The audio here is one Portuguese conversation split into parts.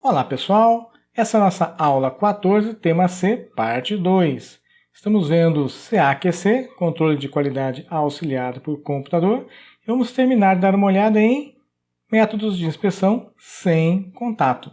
Olá pessoal, essa é a nossa aula 14, tema C, parte 2. Estamos vendo CAQC, controle de qualidade auxiliado por computador, e vamos terminar de dar uma olhada em métodos de inspeção sem contato.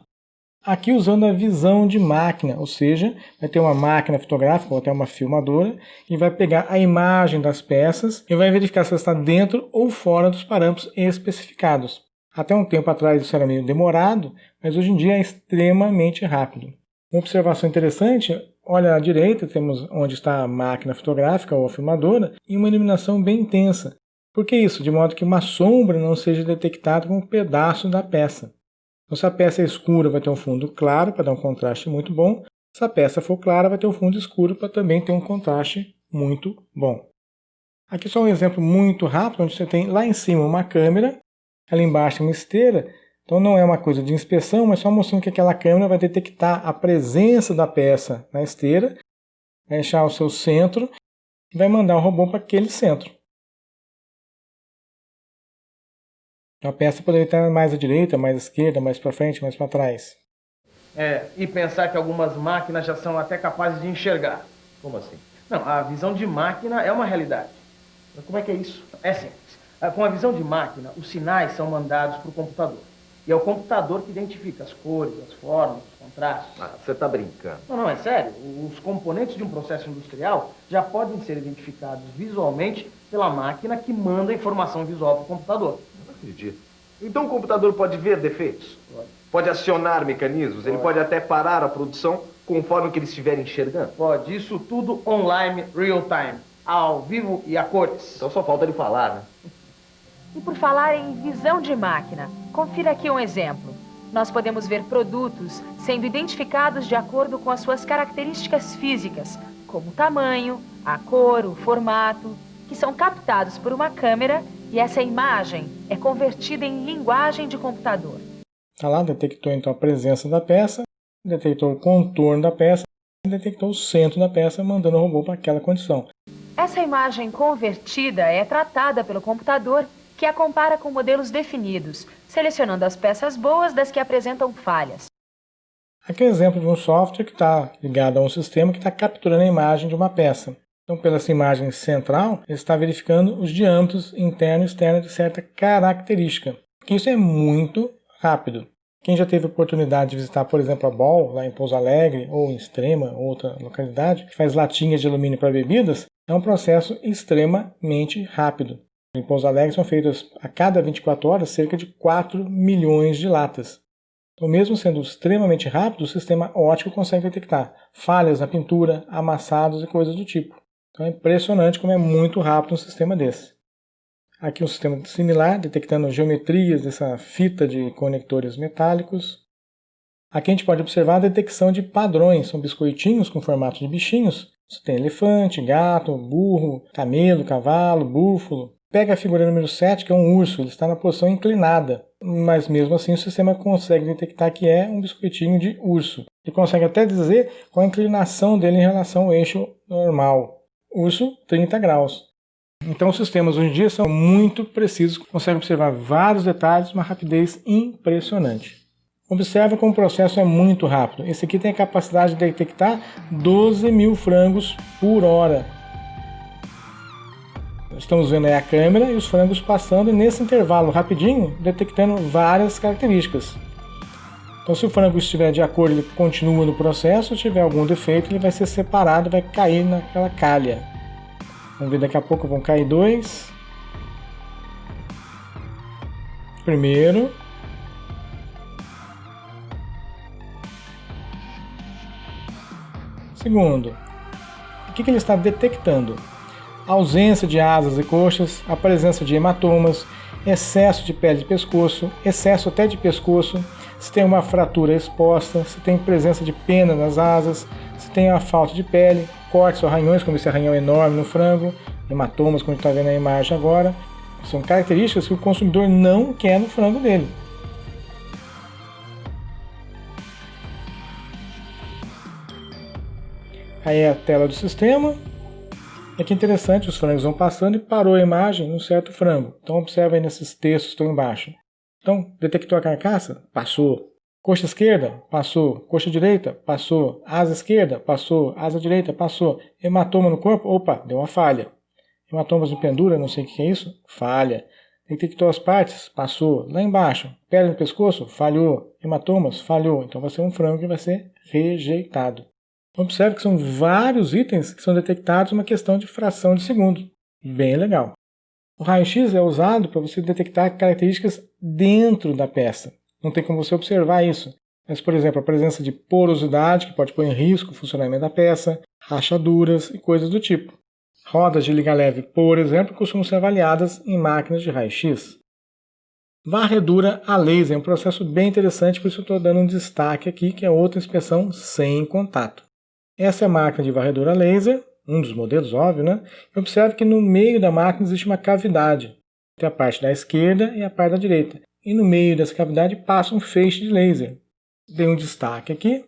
Aqui usando a visão de máquina, ou seja, vai ter uma máquina fotográfica ou até uma filmadora e vai pegar a imagem das peças e vai verificar se ela está dentro ou fora dos parâmetros especificados. Até um tempo atrás isso era meio demorado, mas hoje em dia é extremamente rápido. Uma observação interessante, olha à direita, temos onde está a máquina fotográfica ou a filmadora e uma iluminação bem intensa. Por que isso? De modo que uma sombra não seja detectada como um pedaço da peça. Então, se a peça é escura, vai ter um fundo claro para dar um contraste muito bom. Se a peça for clara, vai ter um fundo escuro para também ter um contraste muito bom. Aqui só um exemplo muito rápido, onde você tem lá em cima uma câmera, ali embaixo uma esteira. Então não é uma coisa de inspeção, mas só mostrando que aquela câmera vai detectar a presença da peça na esteira, vai achar o seu centro e vai mandar o robô para aquele centro. A peça poderia estar mais à direita, mais à esquerda, mais para frente, mais para trás. E pensar que algumas máquinas já são até capazes de enxergar. Como assim? Não, a visão de máquina é uma realidade. Mas como é que é isso? É simples. Com a visão de máquina, os sinais são mandados para o computador. E é o computador que identifica as cores, as formas, os contrastes. Você tá brincando. Não, é sério. Os componentes de um processo industrial já podem ser identificados visualmente pela máquina que manda a informação visual para o computador. Não acredito. Então o computador pode ver defeitos? Pode acionar mecanismos? Ele pode até parar a produção conforme que ele estiver enxergando? Pode. Isso tudo online, real time. Ao vivo e a cores. Então só falta ele falar, né? E por falar em visão de máquina, confira aqui um exemplo. Nós podemos ver produtos sendo identificados de acordo com as suas características físicas, como o tamanho, a cor, o formato, que são captados por uma câmera e essa imagem é convertida em linguagem de computador. Tá lá, detectou então a presença da peça, detectou o contorno da peça, detectou o centro da peça, mandando o robô para aquela condição. Essa imagem convertida é tratada pelo computador, que a compara com modelos definidos, selecionando as peças boas das que apresentam falhas. Aqui é um exemplo de um software que está ligado a um sistema que está capturando a imagem de uma peça. Então, pela essa imagem central, ele está verificando os diâmetros interno e externo de certa característica. Isso é muito rápido. Quem já teve a oportunidade de visitar, por exemplo, a Ball, lá em Pouso Alegre, ou em Extrema, outra localidade, que faz latinhas de alumínio para bebidas, é um processo extremamente rápido. Em Pouso Alegre são feitas a cada 24 horas cerca de 4 milhões de latas. Então, mesmo sendo extremamente rápido, o sistema óptico consegue detectar falhas na pintura, amassados e coisas do tipo. Então é impressionante como é muito rápido um sistema desse. Aqui um sistema similar, detectando geometrias dessa fita de conectores metálicos. Aqui a gente pode observar a detecção de padrões, são biscoitinhos com formato de bichinhos. Você tem elefante, gato, burro, camelo, cavalo, búfalo. Pega a figura número 7, que é um urso, ele está na posição inclinada, mas mesmo assim o sistema consegue detectar que é um biscoitinho de urso. Ele consegue até dizer qual a inclinação dele em relação ao eixo normal. Urso, 30 graus. Então os sistemas hoje em dia são muito precisos, conseguem observar vários detalhes, uma rapidez impressionante. Observe como o processo é muito rápido. Esse aqui tem a capacidade de detectar 12 mil frangos por hora. Estamos vendo aí a câmera e os frangos passando, e nesse intervalo rapidinho, detectando várias características. Então, se o frango estiver de acordo, ele continua no processo. Se tiver algum defeito, ele vai ser separado e vai cair naquela calha. Vamos ver, daqui a pouco vão cair 2. Primeiro. Segundo. O que ele está detectando? A ausência de asas e coxas, a presença de hematomas, excesso de pele de pescoço, excesso até de pescoço, se tem uma fratura exposta, se tem presença de pena nas asas, se tem uma falta de pele, cortes ou arranhões, como esse arranhão enorme no frango, hematomas, como a gente está vendo na imagem agora. São características que o consumidor não quer no frango dele. Aí é a tela do sistema. Aqui é interessante, os frangos vão passando e parou a imagem num certo frango. Então observe aí nesses textos que estão embaixo. Então, detectou a carcaça? Passou. Coxa esquerda, passou. Coxa direita, passou. Asa esquerda, passou. Asa direita, passou. Hematoma no corpo, opa, deu uma falha. Hematomas no pendura, não sei o que é isso, falha. Detectou as partes, passou. Lá embaixo, pele no pescoço, falhou. Hematomas, falhou. Então vai ser um frango que vai ser rejeitado. Observe que são vários itens que são detectados em uma questão de fração de segundo. Bem legal. O raio-x é usado para você detectar características dentro da peça. Não tem como você observar isso. Mas, por exemplo, a presença de porosidade, que pode pôr em risco o funcionamento da peça, rachaduras e coisas do tipo. Rodas de liga leve, por exemplo, costumam ser avaliadas em máquinas de raio-x. Varredura a laser é um processo bem interessante, por isso eu estou dando um destaque aqui, que é outra inspeção sem contato. Essa é a máquina de varredura a laser, um dos modelos, óbvio, né? Observe que no meio da máquina existe uma cavidade. Tem a parte da esquerda e a parte da direita. E no meio dessa cavidade passa um feixe de laser. Dei um destaque aqui.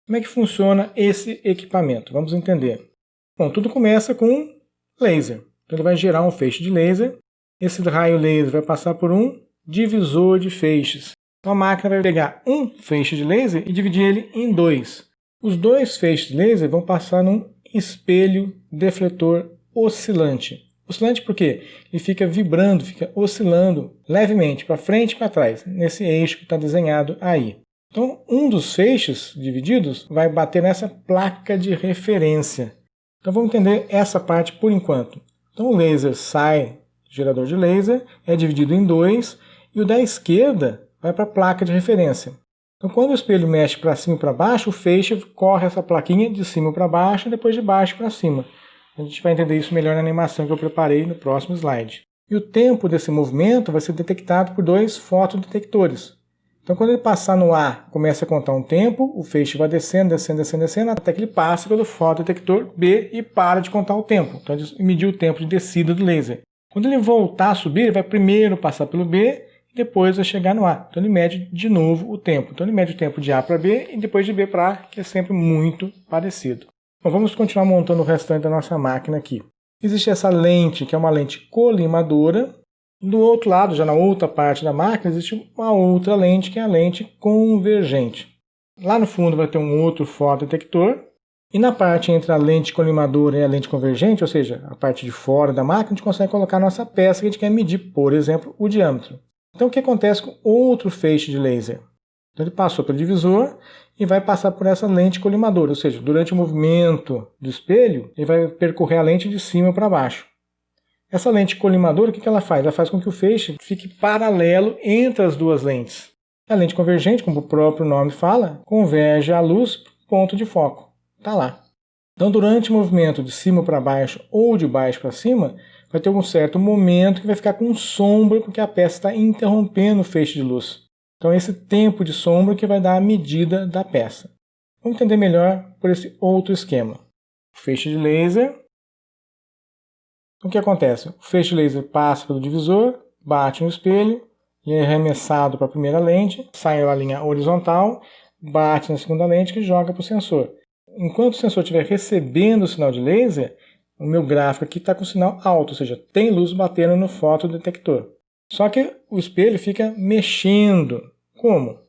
Como é que funciona esse equipamento? Vamos entender. Bom, tudo começa com um laser. Então ele vai gerar um feixe de laser. Esse raio laser vai passar por um divisor de feixes. Então a máquina vai pegar um feixe de laser e dividir ele em dois. Os dois feixes de laser vão passar num espelho defletor oscilante. Oscilante por quê? Ele fica vibrando, fica oscilando levemente para frente e para trás, nesse eixo que está desenhado aí. Então, um dos feixes divididos vai bater nessa placa de referência. Então, vamos entender essa parte por enquanto. Então, o laser sai do gerador de laser, é dividido em dois, e o da esquerda vai para a placa de referência. Então, quando o espelho mexe para cima e para baixo, o feixe corre essa plaquinha de cima para baixo e depois de baixo para cima. A gente vai entender isso melhor na animação que eu preparei no próximo slide. E o tempo desse movimento vai ser detectado por dois fotodetectores. Então, quando ele passar no A, começa a contar um tempo, o feixe vai descendo, descendo, descendo, descendo, até que ele passa pelo fotodetector B e para de contar o tempo. Então, ele mediu o tempo de descida do laser. Quando ele voltar a subir, ele vai primeiro passar pelo B e depois vai chegar no A. Então, ele mede de novo o tempo. Então, ele mede o tempo de A para B e depois de B para A, que é sempre muito parecido. Bom, vamos continuar montando o restante da nossa máquina aqui. Existe essa lente, que é uma lente colimadora. Do outro lado, já na outra parte da máquina, existe uma outra lente, que é a lente convergente. Lá no fundo vai ter um outro fotodetector. E na parte entre a lente colimadora e a lente convergente, ou seja, a parte de fora da máquina, a gente consegue colocar a nossa peça que a gente quer medir, por exemplo, o diâmetro. Então, o que acontece com outro feixe de laser? Então, ele passou pelo divisor e vai passar por essa lente colimadora, ou seja, durante o movimento do espelho, ele vai percorrer a lente de cima para baixo. Essa lente colimadora, o que ela faz? Ela faz com que o feixe fique paralelo entre as duas lentes. A lente convergente, como o próprio nome fala, converge a luz para o ponto de foco. Está lá. Então, durante o movimento de cima para baixo ou de baixo para cima, vai ter um certo momento que vai ficar com sombra, porque a peça está interrompendo o feixe de luz. Então, esse tempo de sombra que vai dar a medida da peça. Vamos entender melhor por esse outro esquema. O feixe de laser. Então, o que acontece? O feixe de laser passa pelo divisor, bate no espelho, e é arremessado para a primeira lente, sai a linha horizontal, bate na segunda lente que joga para o sensor. Enquanto o sensor estiver recebendo o sinal de laser, o meu gráfico aqui está com o sinal alto, ou seja, tem luz batendo no fotodetector. Só que o espelho fica mexendo. Como?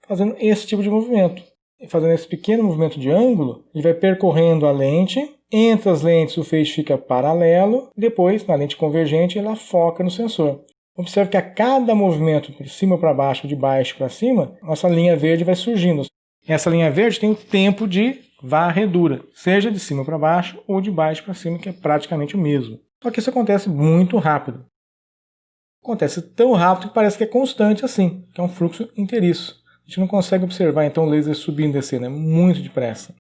Fazendo esse tipo de movimento. Fazendo esse pequeno movimento de ângulo, ele vai percorrendo a lente. Entre as lentes o feixe fica paralelo. Depois, na lente convergente, ela foca no sensor. Observe que a cada movimento de cima para baixo, de baixo para cima, nossa linha verde vai surgindo. Essa linha verde tem o tempo de varredura, seja de cima para baixo ou de baixo para cima, que é praticamente o mesmo. Só que isso acontece muito rápido. Acontece tão rápido que parece que é constante assim, que é um fluxo inteiriço. A gente não consegue observar então o laser subindo e descendo, é muito depressa.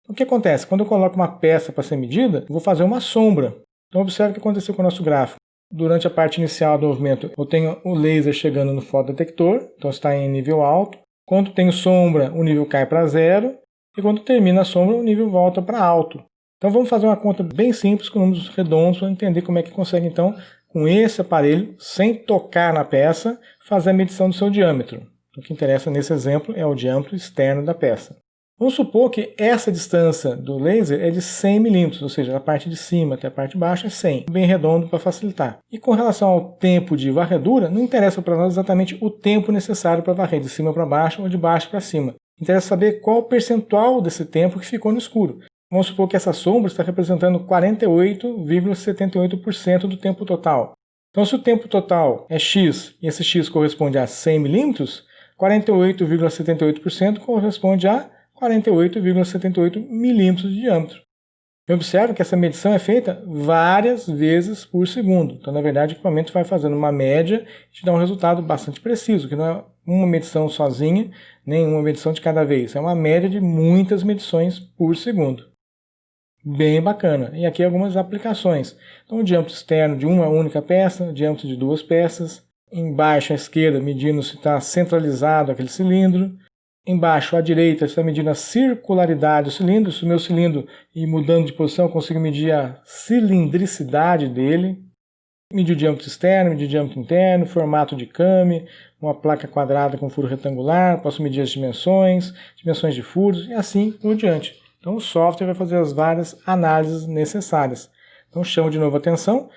O que acontece? Quando eu coloco uma peça para ser medida, eu vou fazer uma sombra. Então observe o que aconteceu com o nosso gráfico. Durante a parte inicial do movimento, eu tenho o laser chegando no fotodetector, então está em nível alto. Quando tenho sombra, o nível cai para zero. E quando termina a sombra, o nível volta para alto. Então vamos fazer uma conta bem simples com números redondos para entender como é que consegue então, com esse aparelho, sem tocar na peça, fazer a medição do seu diâmetro. O que interessa nesse exemplo é o diâmetro externo da peça. Vamos supor que essa distância do laser é de 100 milímetros, ou seja, da parte de cima até a parte de baixo é 100, bem redondo para facilitar. E com relação ao tempo de varredura, não interessa para nós exatamente o tempo necessário para varrer de cima para baixo ou de baixo para cima. Interessa saber qual o percentual desse tempo que ficou no escuro. Vamos supor que essa sombra está representando 48,78% do tempo total. Então, se o tempo total é x e esse x corresponde a 100 milímetros, 48,78% corresponde a 48,78 milímetros de diâmetro. Eu observo que essa medição é feita várias vezes por segundo. Então, na verdade, o equipamento vai fazendo uma média e te dá um resultado bastante preciso, que não é uma medição sozinha, nem uma medição de cada vez. É uma média de muitas medições por segundo. Bem bacana. E aqui algumas aplicações. Então, o diâmetro externo de uma única peça, o diâmetro de duas peças. Embaixo à esquerda, medindo se está centralizado aquele cilindro. Embaixo à direita está medindo a circularidade do cilindro. Se o meu cilindro ir mudando de posição, eu consigo medir a cilindricidade dele. Medir o diâmetro externo, medir o diâmetro interno, formato de came, uma placa quadrada com furo retangular, posso medir as dimensões de furos e assim por diante. Então o software vai fazer as várias análises necessárias. Então chamo de novo a atenção.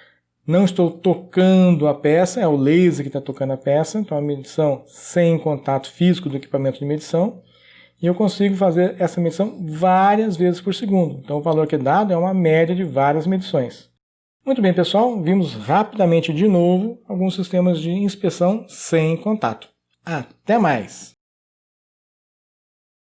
Não estou tocando a peça, é o laser que está tocando a peça, então a medição sem contato físico do equipamento de medição, e eu consigo fazer essa medição várias vezes por segundo. Então o valor que é dado é uma média de várias medições. Muito bem, pessoal, vimos rapidamente de novo alguns sistemas de inspeção sem contato. Até mais!